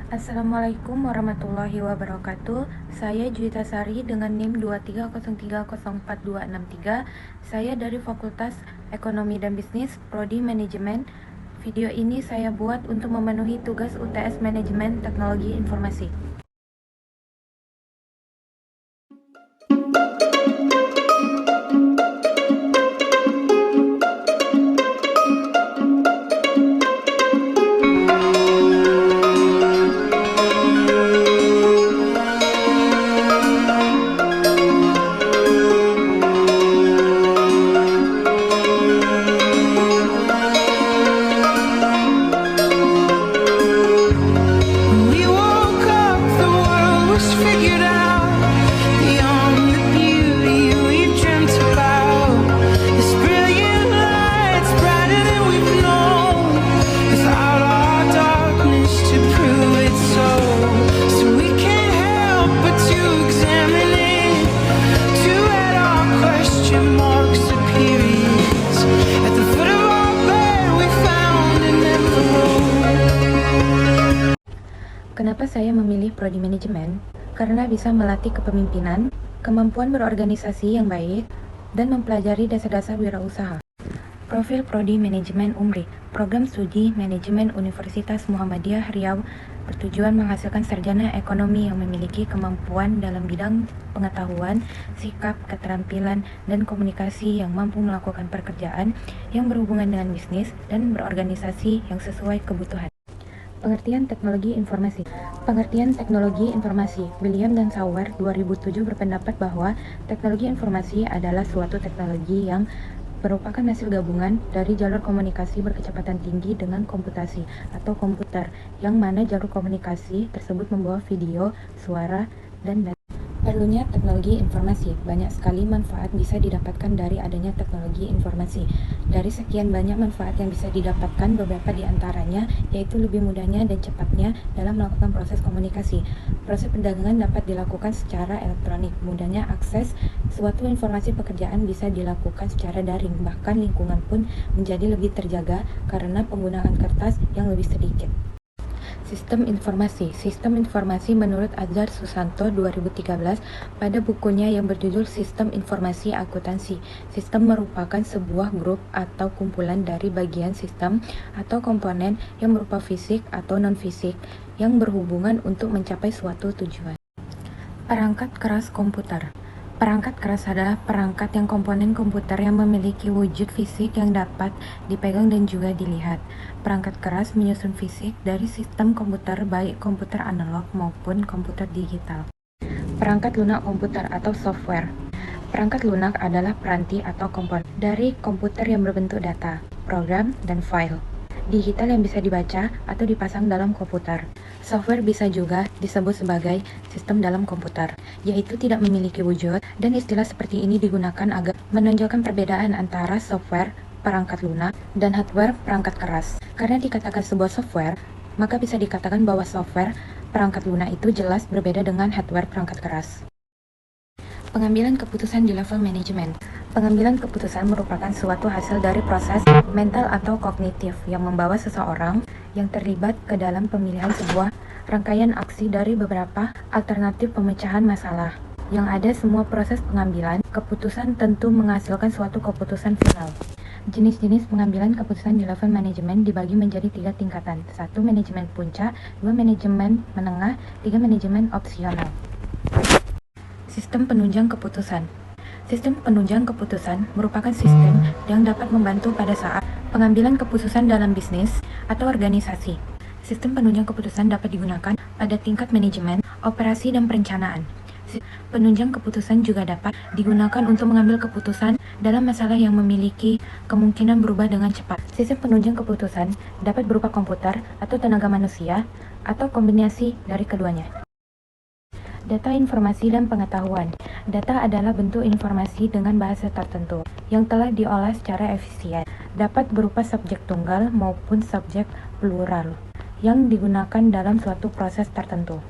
Assalamualaikum warahmatullahi wabarakatuh. Saya Juwita Sari dengan NIM 230304263. Saya dari Fakultas Ekonomi dan Bisnis, Prodi Manajemen. Video ini saya buat untuk memenuhi tugas UTS Manajemen Teknologi Informasi. Kenapa saya memilih Prodi Manajemen? Karena bisa melatih kepemimpinan, kemampuan berorganisasi yang baik, dan mempelajari dasar-dasar wirausaha. Profil Prodi Manajemen UMRI, Program Studi Manajemen Universitas Muhammadiyah Riau, bertujuan menghasilkan sarjana ekonomi yang memiliki kemampuan dalam bidang pengetahuan, sikap, keterampilan, dan komunikasi yang mampu melakukan pekerjaan yang berhubungan dengan bisnis dan berorganisasi yang sesuai kebutuhan. Pengertian teknologi informasi. Pengertian teknologi informasi. William dan Sauer 2007 berpendapat bahwa teknologi informasi adalah suatu teknologi yang merupakan hasil gabungan dari jalur komunikasi berkecepatan tinggi dengan komputasi atau komputer, yang mana jalur komunikasi tersebut membawa video, suara, dan data. Perlunya teknologi informasi. Banyak sekali manfaat bisa didapatkan dari adanya teknologi informasi. Dari sekian banyak manfaat yang bisa didapatkan, beberapa di antaranya yaitu lebih mudahnya dan cepatnya dalam melakukan proses komunikasi. Proses perdagangan dapat dilakukan secara elektronik. Mudahnya akses suatu informasi pekerjaan bisa dilakukan secara daring. Bahkan lingkungan pun menjadi lebih terjaga karena penggunaan kertas yang lebih sedikit. Sistem informasi. Sistem informasi menurut Azhar Susanto 2013 pada bukunya yang berjudul Sistem Informasi Akuntansi. Sistem merupakan sebuah grup atau kumpulan dari bagian sistem atau komponen yang berupa fisik atau non-fisik yang berhubungan untuk mencapai suatu tujuan. Perangkat keras komputer. Perangkat keras adalah perangkat yang komponen komputer yang memiliki wujud fisik yang dapat dipegang dan juga dilihat. Perangkat keras menyusun fisik dari sistem komputer, baik komputer analog maupun komputer digital. Perangkat lunak komputer atau software. Perangkat lunak adalah peranti atau komponen dari komputer yang berbentuk data, program, dan file digital yang bisa dibaca atau dipasang dalam komputer. Software bisa juga disebut sebagai sistem dalam komputer, yaitu tidak memiliki wujud, dan istilah seperti ini digunakan agar menonjolkan perbedaan antara software perangkat lunak dan hardware perangkat keras. Karena dikatakan sebuah software, maka bisa dikatakan bahwa software perangkat lunak itu jelas berbeda dengan hardware perangkat keras. Pengambilan keputusan di level manajemen. Pengambilan keputusan merupakan suatu hasil dari proses mental atau kognitif yang membawa seseorang yang terlibat ke dalam pemilihan sebuah rangkaian aksi dari beberapa alternatif pemecahan masalah. Yang ada semua proses pengambilan keputusan tentu menghasilkan suatu keputusan final. Jenis-jenis pengambilan keputusan di level manajemen dibagi menjadi 3 tingkatan. 1. Manajemen puncak, 2. Manajemen menengah, 3. Manajemen opsional. Sistem penunjang keputusan. Sistem penunjang keputusan merupakan sistem yang dapat membantu pada saat pengambilan keputusan dalam bisnis atau organisasi. Sistem penunjang keputusan dapat digunakan pada tingkat manajemen, operasi, dan perencanaan. Penunjang keputusan juga dapat digunakan untuk mengambil keputusan dalam masalah yang memiliki kemungkinan berubah dengan cepat. Sistem penunjang keputusan dapat berupa komputer atau tenaga manusia atau kombinasi dari keduanya. Data, informasi, dan pengetahuan. Data adalah bentuk informasi dengan bahasa tertentu yang telah diolah secara efisien. Dapat berupa subjek tunggal maupun subjek plural yang digunakan dalam suatu proses tertentu.